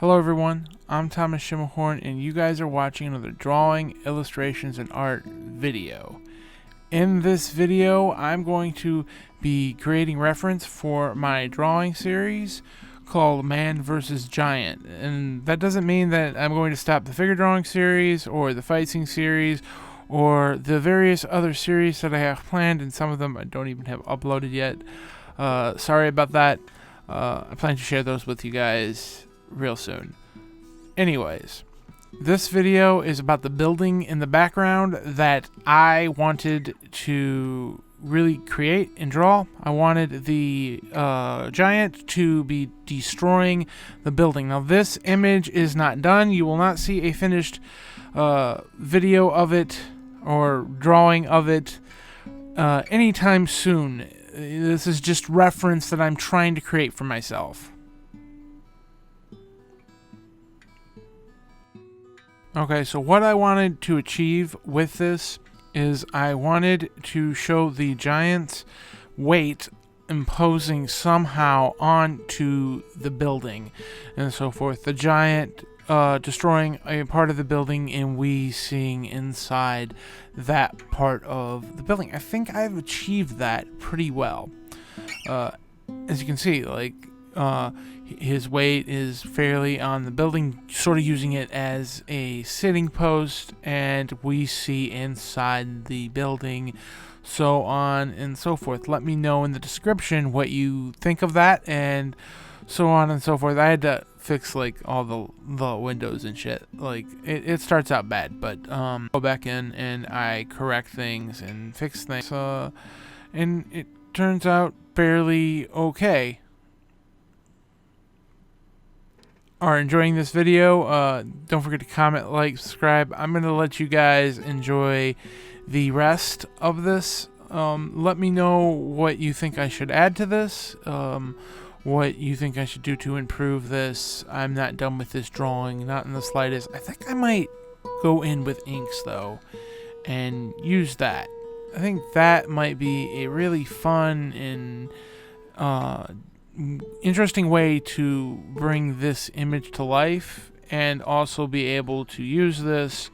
Hello everyone, I'm Thomas Schimmelhorn and you guys are watching another drawing, illustrations, and art video. In this video, I'm going to be creating reference for my drawing series called Man vs. Giant. And that doesn't mean that I'm going to stop the figure drawing series or the fight scene series or the various other series that I have planned, and some of them I don't even have uploaded yet. Sorry about that. I plan to share those with you guys real soon. Anyways, this video is about the building in the background that I wanted to really create and draw. I wanted the giant to be destroying the building. Now this image is not done. You will not see a finished video of it or drawing of it anytime soon. This is just reference that I'm trying to create for myself. Okay, so what I wanted to achieve with this is I wanted to show the giant's weight imposing somehow onto the building and so forth. The giant destroying a part of the building and we seeing inside that part of the building. I think I've achieved that pretty well. As you can see, like, his weight is fairly on the building, sort of using it as a sitting post, and we see inside the building, so on and so forth. Let me know in the description what you think of that, and so on and so forth. I had to fix like all the windows and shit. Like it starts out bad, but go back in and I correct things and fix things, and it turns out fairly okay. Are enjoying this video, don't forget to comment, like, subscribe. I'm going to let you guys enjoy the rest of this. Let me know what you think I should add to this, what you think I should do to improve this. I'm not done with this drawing, not in the slightest. I think I might go in with inks, though, and use that. I think that might be a really fun and interesting way to bring this image to life and also be able to use this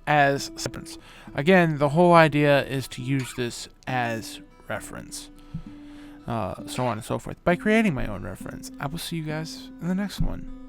as reference. Again, the whole idea is to use this as reference, so on and so forth, by creating my own reference. I will see you guys in the next one.